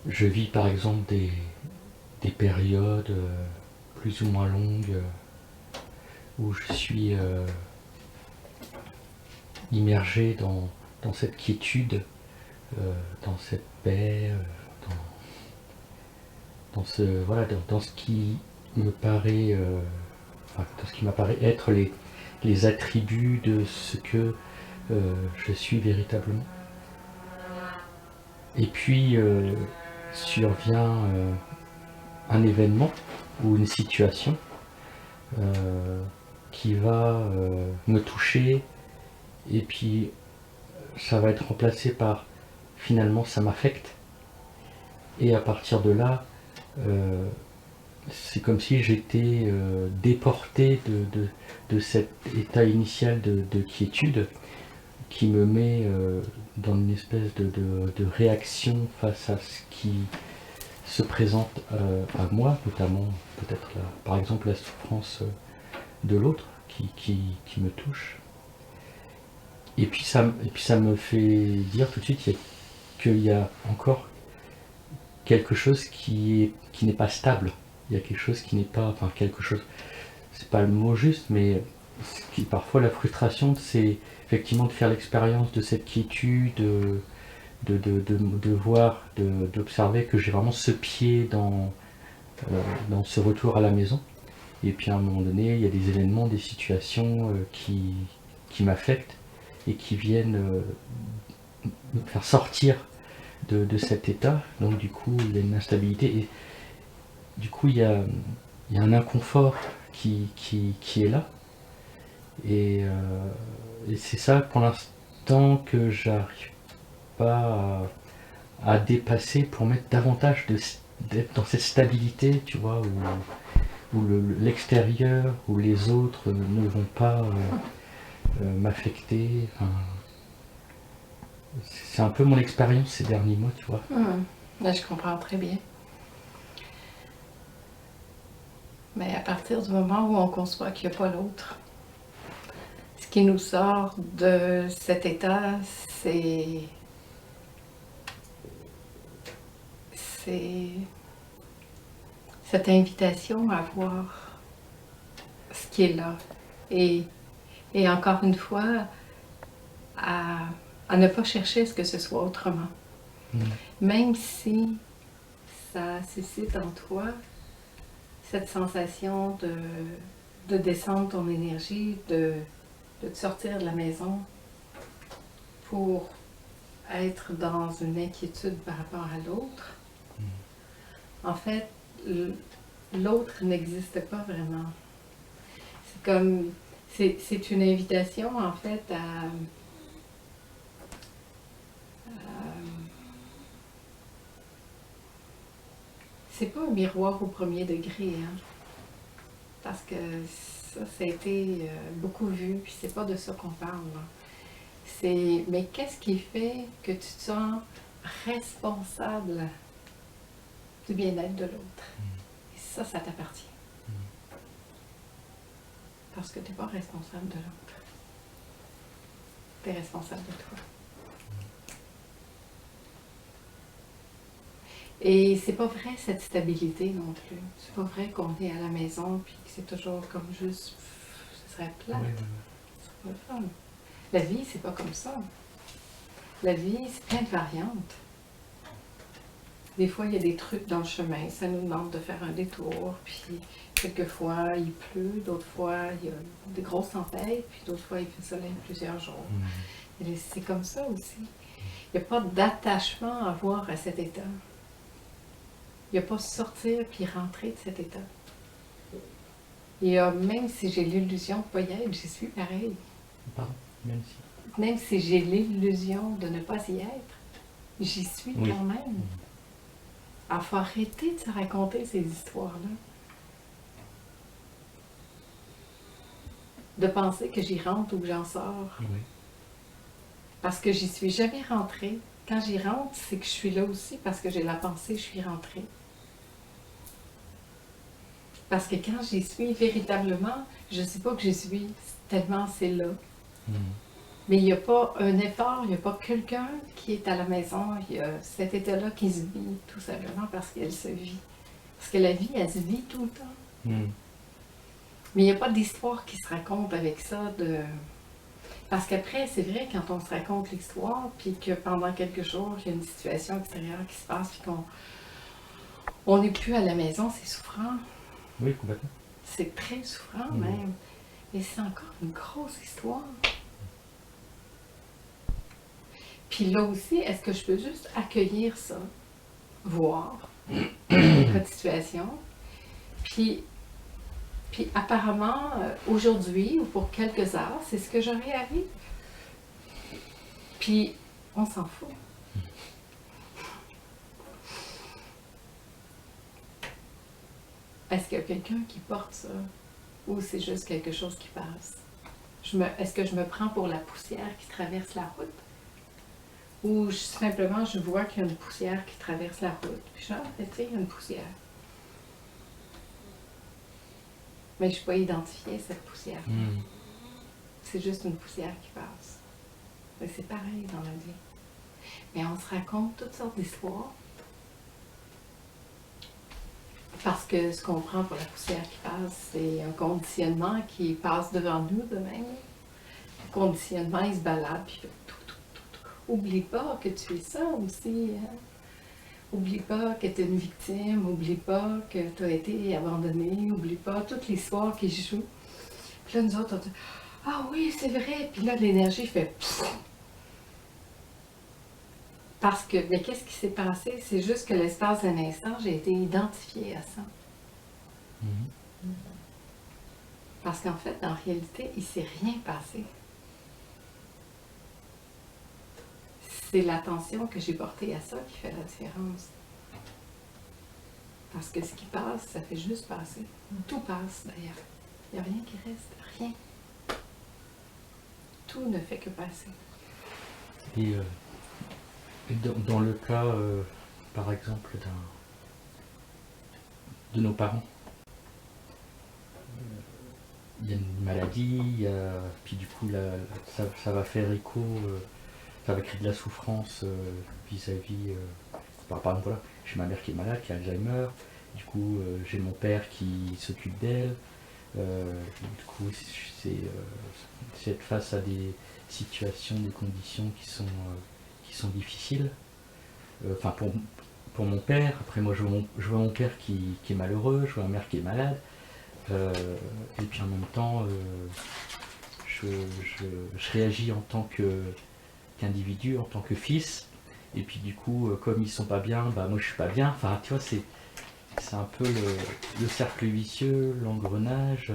je vis par exemple des périodes plus ou moins longues où je suis immergé dans cette quiétude, dans cette paix, dans ce qui me paraît, dans ce qui m'apparaît être les attributs de ce que je suis véritablement. Et puis survient un événement ou une situation qui va me toucher, et puis ça va être remplacé par finalement ça m'affecte, et à partir de là c'est comme si j'étais déporté de cet état initial de quiétude qui me met dans une espèce de réaction face à ce qui se présente à moi, notamment peut-être par exemple la souffrance de l'autre qui me touche. Et puis ça me fait dire tout de suite qu'il y a encore quelque chose qui n'est pas stable. Il y a quelque chose qui n'est pas, enfin quelque chose, c'est pas le mot juste, mais parfois la frustration, c'est effectivement de faire l'expérience de cette quiétude, de voir, d'observer que j'ai vraiment ce pied dans ce retour à la maison. Et puis à un moment donné, il y a des événements, des situations qui m'affectent et qui viennent me faire sortir de cet état. Donc du coup, il y a une instabilité et du coup, il y a un inconfort qui est là. Et c'est ça pour l'instant que j'arrive pas à dépasser pour mettre davantage d'être dans cette stabilité, tu vois, où l'extérieur, où les autres ne vont pas m'affecter. Enfin, c'est un peu mon expérience ces derniers mois, tu vois. Là, je comprends très bien. Mais à partir du moment où on conçoit qu'il n'y a pas l'autre, ce qui nous sort de cet état, c'est cette invitation à voir ce qui est là. Et encore une fois, à ne pas chercher à ce que ce soit autrement. Même si ça suscite en toi cette sensation de descendre ton énergie, de te sortir de la maison pour être dans une inquiétude par rapport à l'autre. En fait, l'autre n'existe pas vraiment. C'est comme, c'est une invitation en fait à c'est pas un miroir au premier degré, hein, parce que ça a été beaucoup vu, puis c'est pas de ça qu'on parle. Mais qu'est-ce qui fait que tu te sens responsable du bien-être de l'autre? Et ça t'appartient. Parce que tu n'es pas responsable de l'autre. Tu es responsable de toi. Et c'est pas vrai cette stabilité non plus. C'est pas vrai qu'on est à la maison puis que c'est toujours comme juste. Ce serait plate. Ce serait pas le fun. La vie, c'est pas comme ça. La vie, c'est plein de variantes. Des fois, il y a des trucs dans le chemin, ça nous demande de faire un détour, puis quelquefois il pleut, d'autres fois il y a des grosses tempêtes, puis d'autres fois il fait soleil plusieurs jours. Et c'est comme ça aussi. Il n'y a pas d'attachement à avoir à cet état. Il n'y a pas sortir puis rentrer de cet état. Et même si j'ai l'illusion de ne pas y être, j'y suis pareil. Pardon, même si j'ai l'illusion de ne pas y être, j'y suis quand même. Il faut arrêter de se raconter ces histoires-là. De penser que j'y rentre ou que j'en sors. Parce que j'y suis jamais rentrée. Quand j'y rentre, c'est que je suis là aussi parce que j'ai la pensée, je suis rentrée. Parce que quand j'y suis véritablement, je ne sais pas que j'y suis, tellement c'est là. Mais il n'y a pas un effort, il n'y a pas quelqu'un qui est à la maison, il y a cet état-là qui se vit tout simplement parce qu'elle se vit. Parce que la vie, elle se vit tout le temps. Mm. Mais il n'y a pas d'histoire qui se raconte avec ça. Parce qu'après, c'est vrai, quand on se raconte l'histoire, puis que pendant quelques jours, il y a une situation extérieure qui se passe, puis qu'on n'est plus à la maison, c'est souffrant. Oui, complètement. C'est très souffrant Mm. même. Et c'est encore une grosse histoire. Puis là aussi, est-ce que je peux juste accueillir ça, voir votre situation, puis apparemment, aujourd'hui ou pour quelques heures, c'est ce que j'aurai à vivre. Puis on s'en fout. Est-ce qu'il y a quelqu'un qui porte ça? Ou c'est juste quelque chose qui passe? Est-ce que je me prends pour la poussière qui traverse la route? Ou simplement je vois qu'il y a une poussière qui traverse la route. Puis je dis, ah, tu sais, il y a une poussière. Mais je ne peux pas identifier cette poussière. Mm. C'est juste une poussière qui passe. Mais c'est pareil dans la vie. Mais on se raconte toutes sortes d'histoires. Parce que ce qu'on prend pour la poussière qui passe, c'est un conditionnement qui passe devant nous de même. Le conditionnement, il se balade, puis il fait tout, tout, tout, tout. Oublie pas que tu es ça aussi. Hein? Oublie pas que tu es une victime. Oublie pas que tu as été abandonné. Oublie pas toute l'histoire qui joue. Puis là, nous autres, on dit, ah oui, c'est vrai. Puis là, l'énergie fait pfff. Parce que, mais qu'est-ce qui s'est passé? C'est juste que l'espace d'un instant, j'ai été identifiée à ça. Mm. Parce qu'en fait, en réalité, il ne s'est rien passé. C'est l'attention que j'ai portée à ça qui fait la différence. Parce que ce qui passe, ça fait juste passer. Tout passe d'ailleurs. Il n'y a rien qui reste. Rien. Tout ne fait que passer. Et dans le cas, par exemple, de nos parents, il y a une maladie, puis du coup, ça va faire écho, ça va créer de la souffrance vis-à-vis. Par exemple, voilà, j'ai ma mère qui est malade, qui a Alzheimer, du coup, j'ai mon père qui s'occupe d'elle, du coup, c'est être face à des situations, des conditions qui sont difficiles. Enfin, pour mon père, après moi je vois mon père qui est malheureux, je vois ma mère qui est malade, et puis en même temps, je réagis en tant qu'individu, en tant que fils, et puis du coup, comme ils sont pas bien, bah moi je suis pas bien, enfin tu vois, c'est un peu le cercle vicieux, l'engrenage,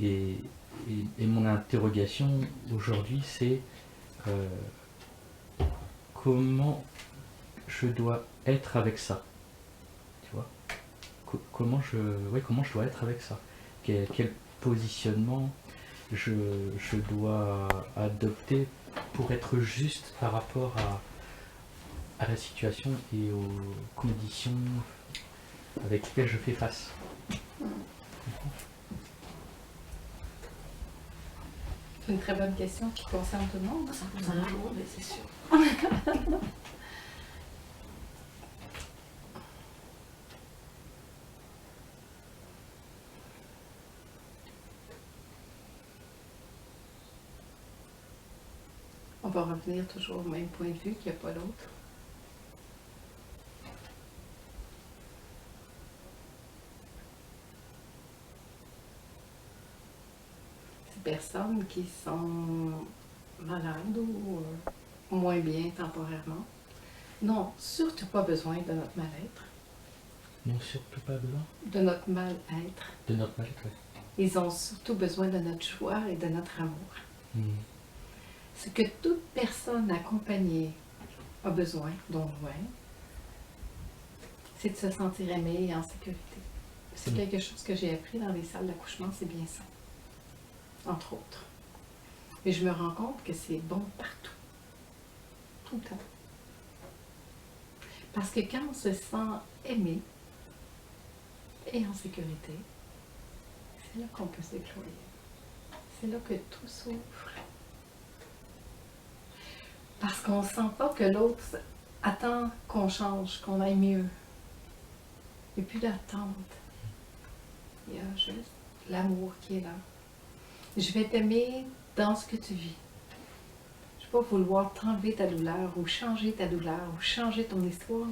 et, et mon interrogation aujourd'hui c'est comment je dois être avec ça, tu vois, comment je dois être avec ça, quel positionnement je dois adopter pour être juste par rapport à la situation et aux conditions avec lesquelles je fais face. C'est une très bonne question qui concerne tout le monde. Ça concerne tout le monde, c'est sûr. On va revenir toujours au même point de vue qu'il n'y a pas l'autre. Ces personnes qui sont malades ou moins bien temporairement n'ont surtout pas besoin de notre mal-être, Non, surtout pas besoin de notre mal-être. de notre mal, ouais. Ils ont surtout besoin de notre joie et de notre amour. Mm. Ce que toute personne accompagnée a besoin, dont moi, c'est de se sentir aimée et en sécurité. C'est quelque chose que j'ai appris dans les salles d'accouchement, c'est bien ça. Entre autres. Mais je me rends compte que c'est bon partout. Tout le temps. Parce que quand on se sent aimé et en sécurité, c'est là qu'on peut s'éclairer. C'est là que tout s'ouvre. Parce qu'on ne sent pas que l'autre attend qu'on change, qu'on aille mieux. Il n'y a plus d'attente. Il y a juste l'amour qui est là. Je vais t'aimer dans ce que tu vis. Je ne vais pas vouloir t'enlever ta douleur ou changer ta douleur ou changer ton histoire.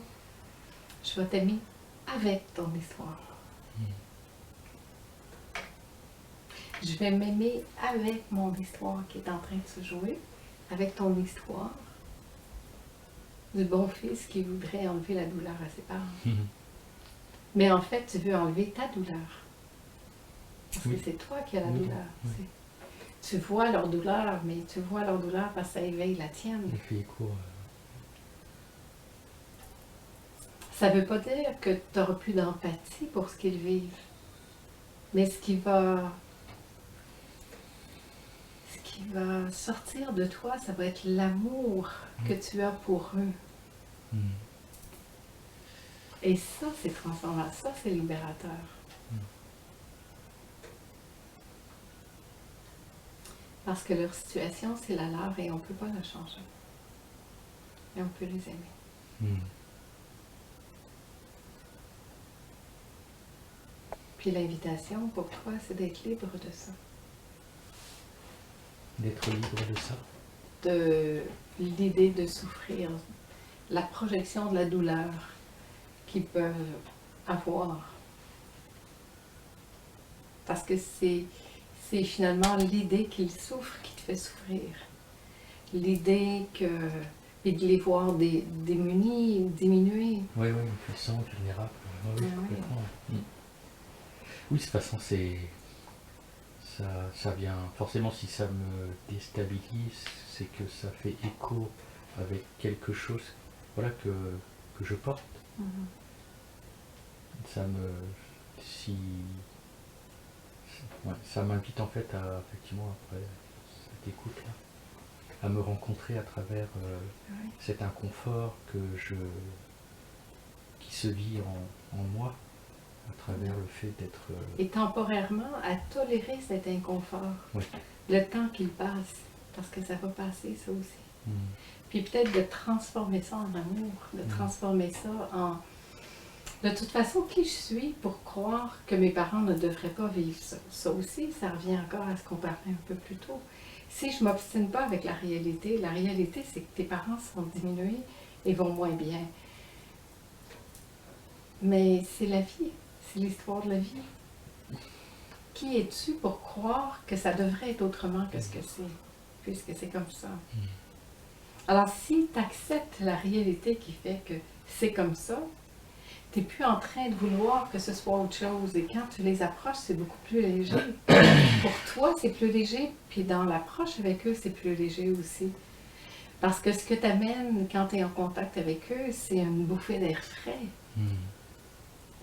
Je vais t'aimer avec ton histoire. Je vais m'aimer avec mon histoire qui est en train de se jouer, avec ton histoire du bon fils qui voudrait enlever la douleur à ses parents. Mais en fait, tu veux enlever ta douleur. Parce que c'est toi qui as la douleur. Oui. Tu vois leur douleur, mais tu vois leur douleur parce que ça éveille la tienne. Il fait écho. Ça ne veut pas dire que tu n'auras plus d'empathie pour ce qu'ils vivent. Mais ce qui va sortir de toi, ça va être l'amour que tu as pour eux. Et ça, c'est transformant. Ça, c'est libérateur. Parce que leur situation, c'est la leur et on ne peut pas la changer. Mais on peut les aimer. Puis l'invitation pour toi, c'est d'être libre de ça. D'être libre de ça. De l'idée de souffrir, la projection de la douleur qu'ils peuvent avoir. Parce que c'est finalement l'idée qu'ils souffrent qui te fait souffrir. L'idée que... et de les voir démunis, diminués. Oui, puissant, vulnérable. Oui, complètement. Oui, de toute façon, ça vient... Forcément, si ça me déstabilise, c'est que ça fait écho avec quelque chose que je porte. Ça me... ça m'invite en fait à, effectivement, après cette écoute-là, à me rencontrer à travers cet inconfort qui se vit en moi, à travers le fait d'être... Et temporairement, à tolérer cet inconfort, le temps qu'il passe, parce que ça va passer, ça aussi. Puis peut-être de transformer ça en amour, de transformer ça en... De toute façon, qui je suis pour croire que mes parents ne devraient pas vivre ça? Ça aussi, ça revient encore à ce qu'on parlait un peu plus tôt. Si je ne m'obstine pas avec la réalité c'est que tes parents sont diminués et vont moins bien. Mais c'est la vie, c'est l'histoire de la vie. Qui es-tu pour croire que ça devrait être autrement que ce que c'est, puisque c'est comme ça? Alors, si tu acceptes la réalité qui fait que c'est comme ça, tu n'es plus en train de vouloir que ce soit autre chose. Et quand tu les approches, c'est beaucoup plus léger. Pour toi, c'est plus léger, puis dans l'approche avec eux, c'est plus léger aussi. Parce que ce que tu amènes quand tu es en contact avec eux, c'est une bouffée d'air frais.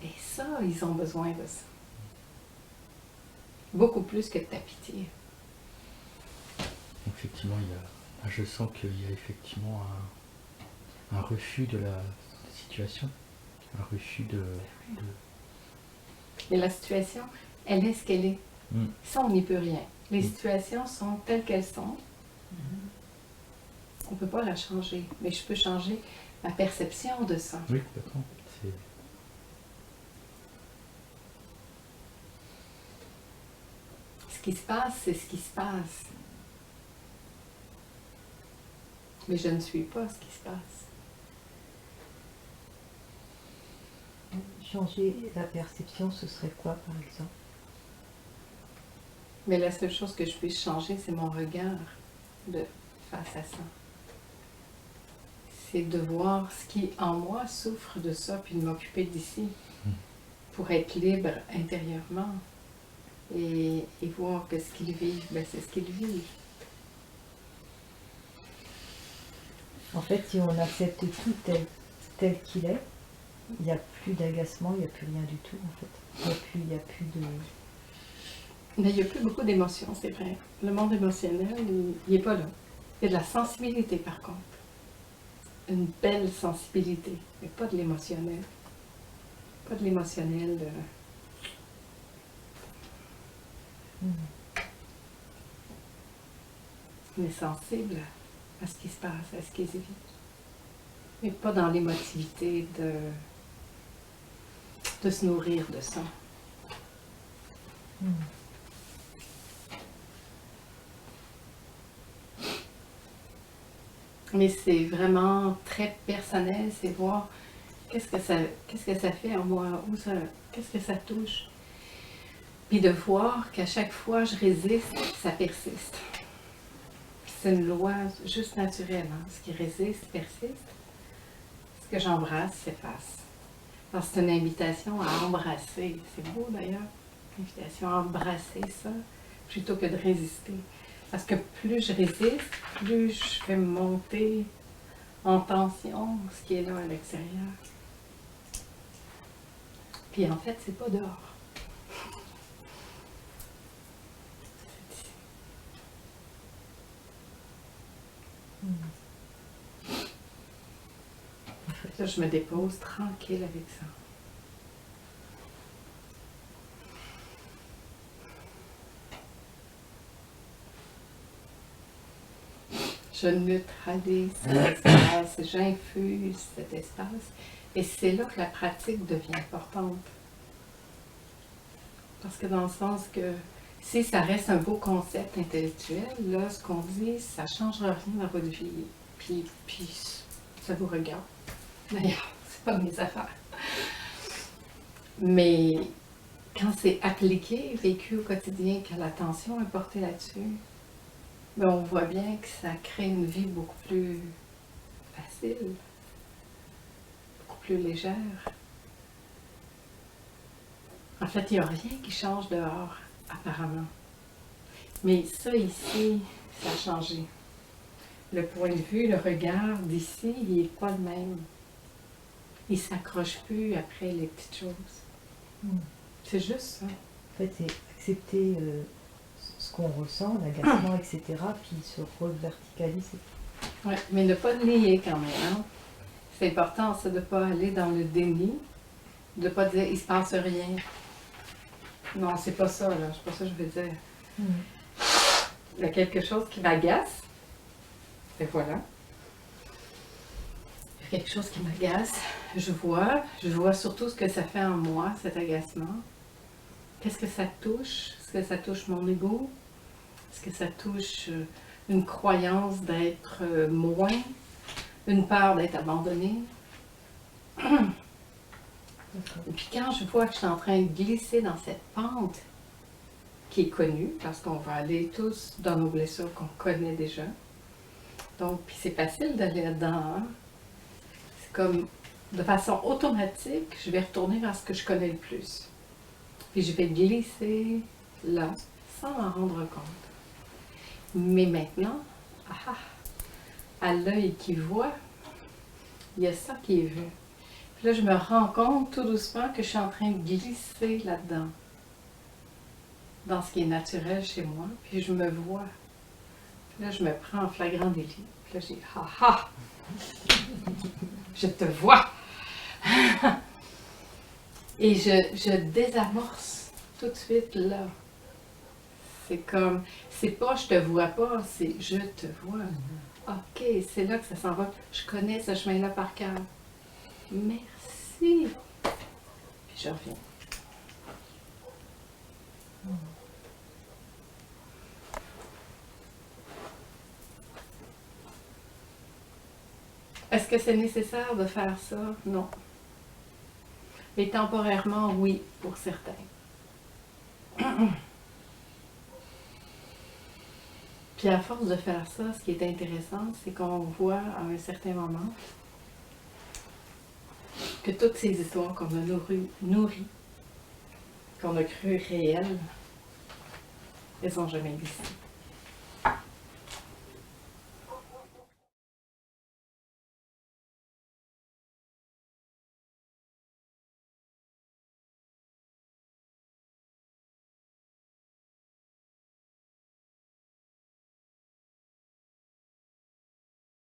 Et ça, ils ont besoin de ça. Beaucoup plus que de ta pitié. Effectivement, je sens qu'il y a effectivement un refus de la situation. Un refus de... Mais la situation, elle est ce qu'elle est. Ça, on n'y peut rien. Les situations sont telles qu'elles sont. On ne peut pas la changer. Mais je peux changer ma perception de ça. Oui, complètement. Ce qui se passe, c'est ce qui se passe. Mais je ne suis pas ce qui se passe. Changer la perception, ce serait quoi, par exemple? Mais la seule chose que je puisse changer, c'est mon regard face à ça. C'est de voir ce qui, en moi, souffre de ça, puis de m'occuper d'ici, pour être libre intérieurement, et voir que ce qu'ils vivent, c'est ce qu'ils vivent. En fait, si on accepte tout tel qu'il est, il n'y a plus d'agacement, il n'y a plus rien du tout, en fait. Il n'y a plus de... Mais il n'y a plus beaucoup d'émotions, c'est vrai. Le monde émotionnel, il n'est pas là. Il y a de la sensibilité, par contre. Une belle sensibilité, mais pas de l'émotionnel. Pas de l'émotionnel. Mais sensible. à ce qui se passe, à ce qui vit. Mais pas dans l'émotivité de se nourrir de ça. Mais c'est vraiment très personnel, c'est voir qu'est-ce que ça fait en moi, qu'est-ce que ça touche. Puis de voir qu'à chaque fois je résiste, ça persiste. C'est une loi juste naturelle, hein? Ce qui résiste, persiste. Ce que j'embrasse, s'efface. Alors c'est une invitation à embrasser. C'est beau d'ailleurs, invitation à embrasser ça, plutôt que de résister. Parce que plus je résiste, plus je fais monter en tension ce qui est là à l'extérieur. Puis en fait, c'est pas dehors. C'est ici. Là, je me dépose tranquille avec ça. Je neutralise cet espace, j'infuse cet espace, et c'est là que la pratique devient importante. Parce que dans le sens que si ça reste un beau concept intellectuel, là, ce qu'on dit, ça ne changera rien dans votre vie. Puis ça vous regarde. D'ailleurs, c'est pas mes affaires. Mais quand c'est appliqué, vécu au quotidien, que l'attention est portée là-dessus, ben on voit bien que ça crée une vie beaucoup plus facile, beaucoup plus légère. En fait, il n'y a rien qui change dehors, apparemment. Mais ça ici, ça a changé. Le point de vue, le regard d'ici, il n'est pas le même. Il ne s'accroche plus après les petites choses. C'est juste ça. En fait, c'est accepter ce qu'on ressent, l'agacement, etc., puis se reverticaliser. Oui, mais ne pas nier quand même. Hein? C'est important, ça, de ne pas aller dans le déni, de ne pas dire « il ne se passe rien ». Non, c'est pas ça, là. C'est pas ça que je veux dire. Il y a quelque chose qui m'agace. Et voilà. Il y a quelque chose qui m'agace. Je vois surtout ce que ça fait en moi, cet agacement. Qu'est-ce que ça touche? Est-ce que ça touche mon ego? Est-ce que ça touche une croyance d'être moins? Une peur d'être abandonnée? Et puis quand je vois que je suis en train de glisser dans cette pente qui est connue, parce qu'on va aller tous dans nos blessures qu'on connaît déjà. Donc, puis c'est facile d'aller là-dedans. Hein? C'est comme, de façon automatique, je vais retourner vers ce que je connais le plus. Puis je vais glisser là, sans m'en rendre compte. Mais maintenant, à l'œil qui voit, il y a ça qui est vu. Puis là, je me rends compte tout doucement que je suis en train de glisser là-dedans, dans ce qui est naturel chez moi, puis je me vois. Puis là, je me prends en flagrant délit. Puis là, je dis « Ha ha! Je te vois! » Et je désamorce tout de suite là. C'est comme, c'est pas « je te vois pas », c'est « je te vois ». Ok, c'est là que ça s'en va. Je connais ce chemin-là par cœur. Merci. Puis je reviens. Est-ce que c'est nécessaire de faire ça? Non. Mais temporairement, oui, pour certains. Puis à force de faire ça, ce qui est intéressant, c'est qu'on voit à un certain moment que toutes ces histoires qu'on a nourries, qu'on a crues réelles, elles n'ont jamais existé.